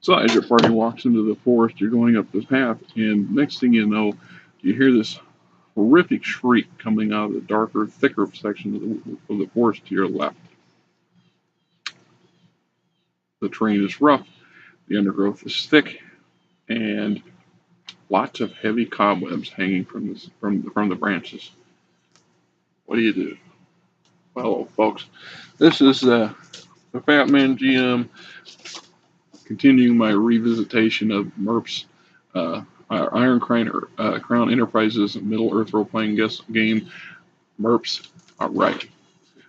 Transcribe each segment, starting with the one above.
So as your party walks into the forest, you're going up this path, and next thing you know, you hear this horrific shriek coming out of the darker, thicker section of the forest to your left. The terrain is rough, the undergrowth is thick, and lots of heavy cobwebs hanging from the branches. What do you do? Well, folks, this is the Fat Man GM continuing my revisitation of MERP's Iron Crown Enterprises Middle Earth role-playing game, MERP's Right.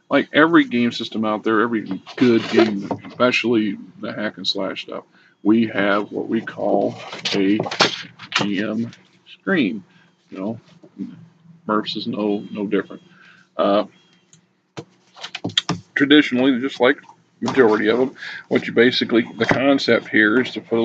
Like every game system out there, every good game, especially the hack and slash stuff, we have what we call a GM screen. You know, MERP's is no different. Uh, Traditionally, just like majority of them, what you basically the concept here is to put a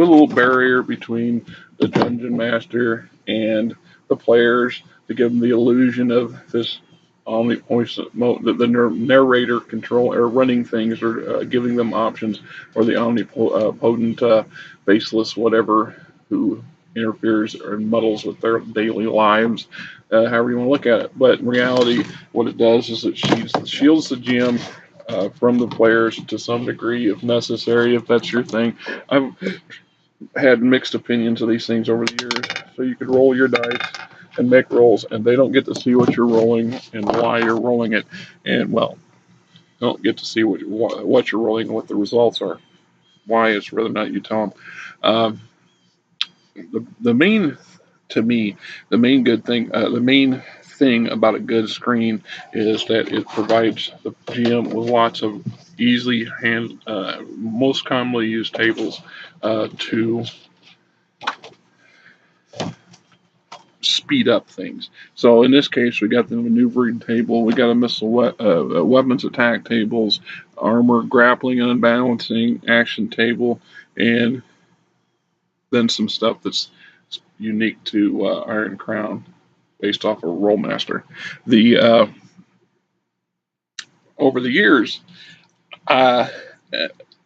little barrier between the dungeon master and the players to give them the illusion of this omnipotent the narrator control or running things or giving them options, or the omnipotent faceless whatever who interferes or muddles with their daily lives, however you want to look at it. But in reality, what it does is it shields the GM from the players to some degree, if necessary, if that's your thing. I've had mixed opinions of these things over the years. So you could roll your dice and make rolls, and they don't get to see what you're rolling and why you're rolling it, and well, don't get to see what you're rolling and what the results are. Why is whether or not you tell them. The main to me, the main thing about a good screen is that it provides the GM with lots of most commonly used tables to speed up things. So in this case, we got the maneuvering table, we got a weapons attack tables, armor, grappling and unbalancing action table, and then some stuff that's unique to Iron Crown based off of Rollmaster. The Over the years, uh,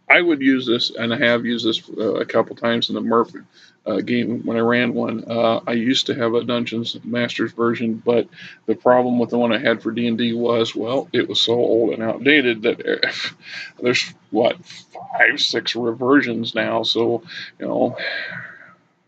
I would use this, and I have used this a couple times in the MERP game when I ran one. I used to have a Dungeons Masters version, but the problem with the one I had for D&D was, well, it was so old and outdated that there's what 5, 6 versions now. So you know,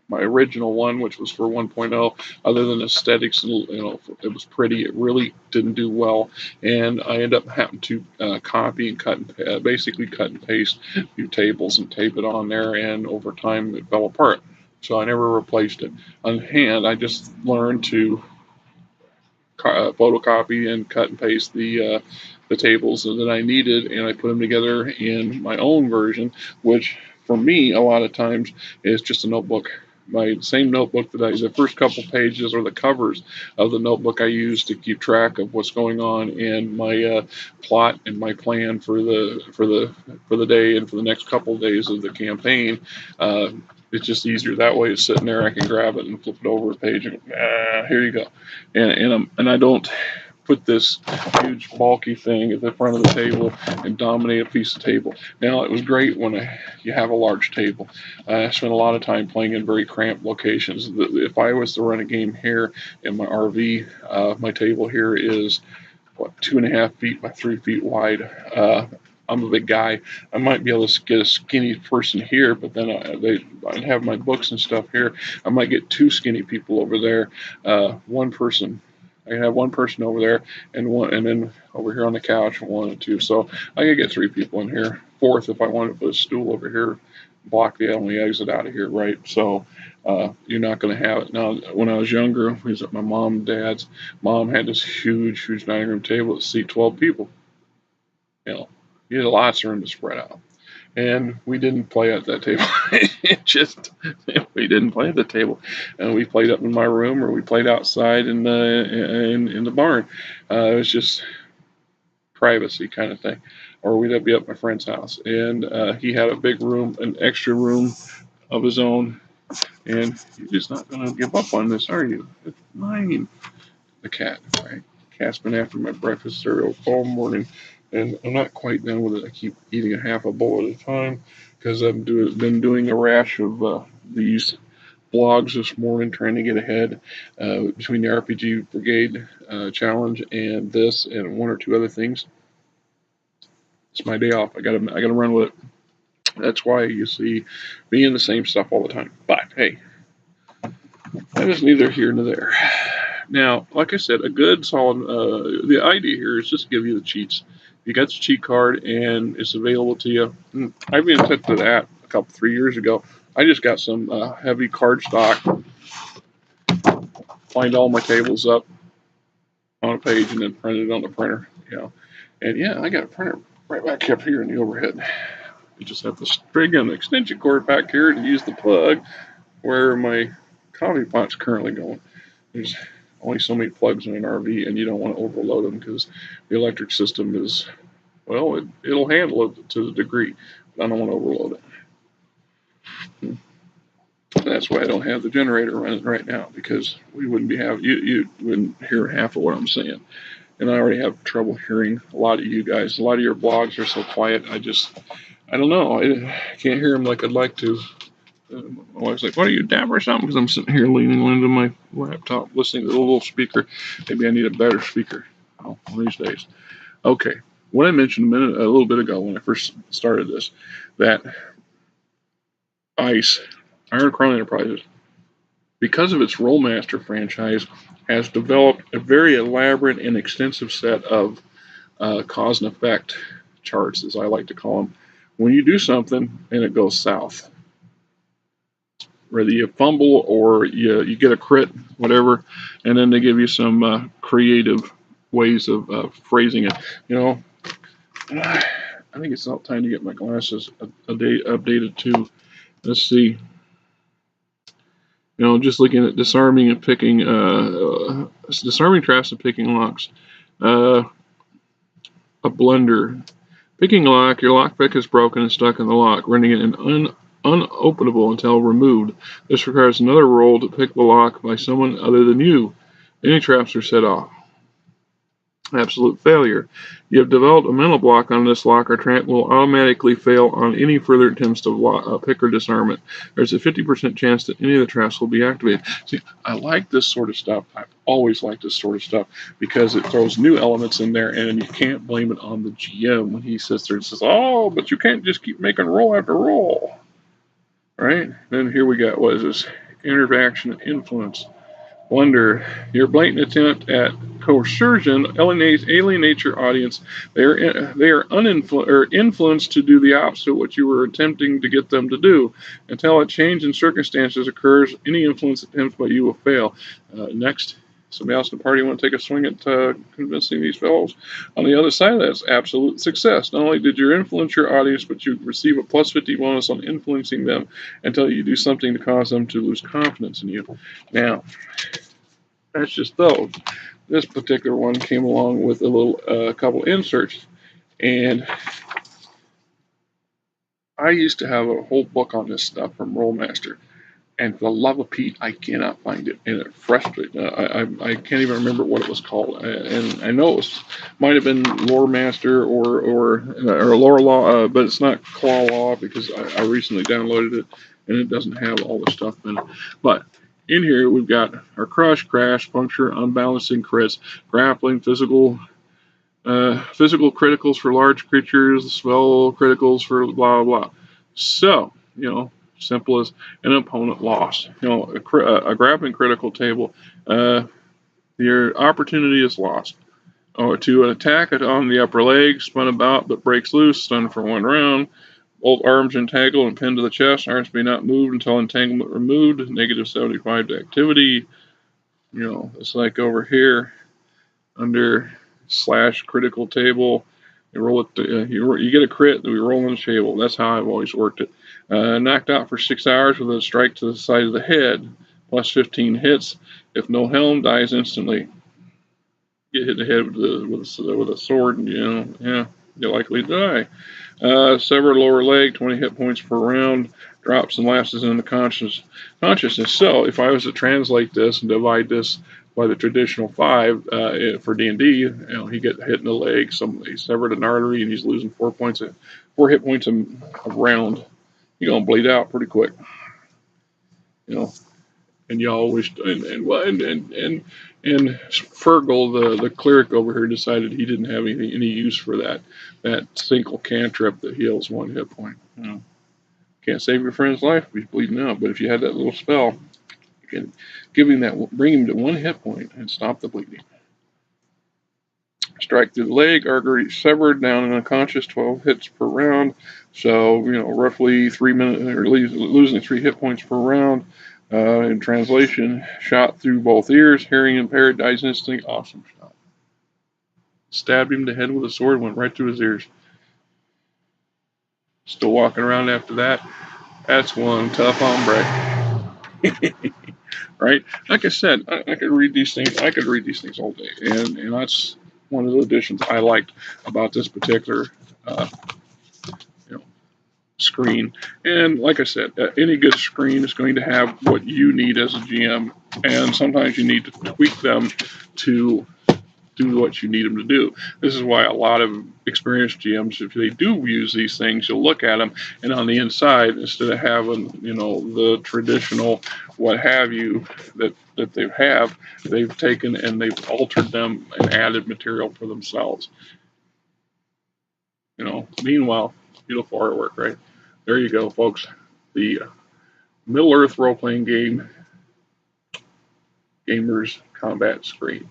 my original one, which was for 1.0, other than aesthetics, it was pretty. It really didn't do well, and I ended up having to copy and basically cut and paste a few tables and tape it on there, and over time it fell apart. So I never replaced it. On hand, I just learned to photocopy and cut and paste the tables that I needed, and I put them together in my own version, which for me a lot of times is just a notebook. My same notebook the first couple pages or the covers of the notebook I use to keep track of what's going on and my plot and my plan for the day and for the next couple of days of the campaign. It's just easier that way. It's sitting there. I can grab it and flip it over a page and here you go. And I don't put this huge bulky thing at the front of the table and dominate a piece of table. Now, it was great when you have a large table. I spent a lot of time playing in very cramped locations. If I was to run a game here in my RV, my table here is 2.5 feet by 3 feet wide. I'm a big guy. I might be able to get a skinny person here, but then I'd have my books and stuff here. I might get 2 skinny people over there. One person. I can have one person over there and then over here on the couch, 1 and 2. So I could get 3 people in here. 4th, if I wanted to put a stool over here, block the only exit out of here, right? So you're not going to have it. Now, when I was younger, I was at my mom and dad's. Mom had this huge dining room table that seat 12 people. You had lots of room to spread out. And we didn't play at that table. We didn't play at the table, and we played up in my room or we played outside in the barn. It was just privacy kind of thing, or we'd be at my friend's house, and he had a big room, an extra room of his own, and you're just not going to give up on this, are you? It's mine. The cat, right? Cat's been after my breakfast cereal all morning, and I'm not quite done with it. I keep eating a half a bowl at a time because I've been doing a rash of these blogs this morning trying to get ahead between the RPG Brigade challenge and this and one or two other things. It's my day off. I gotta run with it. That's why you see me in the same stuff all the time. But hey, that is neither here nor there. Now, like I said, a good solid. The idea here is just to give you the cheats. You got the cheat card and it's available to you. I've been set to that a couple 3 years ago. I just got some heavy card stock, lined all my tables up on a page, and then printed it on the printer. And yeah, I got a printer right back up here in the overhead. You just have to string an extension cord back here to use the plug where my coffee pot's currently going. There's only so many plugs in an RV, and you don't want to overload them because the electric system is, well, it'll handle it to the degree, but I don't want to overload it. That's why I don't have the generator running right now, because we wouldn't be you wouldn't hear half of what I'm saying. And I already have trouble hearing a lot of you guys. A lot of your blogs are so quiet. I don't know. I can't hear them like I'd like to. My wife's like, "What are you, deaf or something?" Because I'm sitting here leaning into my laptop, listening to the little speaker. Maybe I need a better speaker one of these days. Okay, what I mentioned a little bit ago when I first started this, that Iron Crown Enterprises, because of its Rollmaster franchise, has developed a very elaborate and extensive set of cause and effect charts, as I like to call them. When you do something and it goes south, whether you fumble or you get a crit, whatever, and then they give you some creative ways of phrasing it. I think it's about time to get my glasses updated too. Let's see. Just looking at disarming and picking, disarming traps and picking locks. A blunder. Picking a lock, your lockpick is broken and stuck in the lock, rendering it unopenable until removed. This requires another roll to pick the lock by someone other than you. Any traps are set off. Absolute failure. You have developed a mental block on this lock or trap will automatically fail on any further attempts to pick or disarm it. There's a 50% chance that any of the traps will be activated. See, I like this sort of stuff. I've always liked this sort of stuff because it throws new elements in there, and you can't blame it on the GM when he sits there and says, "Oh, but you can't just keep making roll after roll." Right? Then here we got, what is this? Interaction influence. Blunder. Your blatant attempt at coercion alienates your audience. They are influenced to do the opposite of what you were attempting to get them to do. Until a change in circumstances occurs, any influence attempts by you will fail. Next, somebody else in the party want to take a swing at convincing these fellows? On the other side of that is absolute success. Not only did you influence your audience, but you receive a plus 50 bonus on influencing them until you do something to cause them to lose confidence in you. Now, that's just those. This particular one came along with a couple inserts, and I used to have a whole book on this stuff from Rollmaster. And for the love of Pete, I cannot find it, and it frustrates me. I can't even remember what it was called, and I know it might have been Lore Master or Lore Law, but it's not Claw Law because I recently downloaded it, and it doesn't have all the stuff in it. But in here we've got our crush, crash, puncture, unbalancing crits, grappling, physical criticals for large creatures, spell criticals for blah blah. So simple as an opponent lost. A grappling critical table, your opportunity is lost. Or to an attack on the upper leg, spun about but breaks loose, stunned for 1 round. Both arms entangled and pinned to the chest. Arms may not move until entanglement removed. Negative 75 to activity. It's like over here under / critical table. You roll it. You get a crit. We roll on the table. That's how I've always worked it. Knocked out for 6 hours with a strike to the side of the head. Plus 15 hits. If no helm, dies instantly. Get hit in the head with a sword, and you're likely to die. Sever lower leg. 20 hit points per round. Drops and lapses into consciousness. So if I was to translate this and divide this by the traditional 5 for D&D, he get hit in the leg. He severed an artery, and he's losing 4 hit points a round. you're gonna bleed out pretty quick, you know. And you always and Fergal, the cleric over here, decided he didn't have any use for that single cantrip that heals 1 hit point. You know, can't save your friend's life if he's bleeding out, but if you had that little spell, you can bring him to 1 hit point and stop the bleeding. Strike through the leg, artery severed, down and unconscious, 12 hits per round. So, roughly 3 minutes, or losing 3 hit points per round. In translation, shot through both ears, hearing impaired, dies instantly. Awesome shot. Stabbed him in the head with a sword, went right through his ears. Still walking around after that. That's one tough hombre. Right? Like I said, I could read these things. I could read these things all day, and that's one of the additions I liked about this particular, uh, you know, screen. And like I said, any good screen is going to have what you need as a GM, and sometimes you need to tweak them to do what you need them to do. This is why a lot of experienced GMs, if they do use these things, you'll look at them, and on the inside, instead of having the traditional what have you that they have, they've taken and they've altered them and added material for themselves. Meanwhile, beautiful artwork, right? There you go, folks. The Middle Earth role-playing game, Gamers Combat Screen.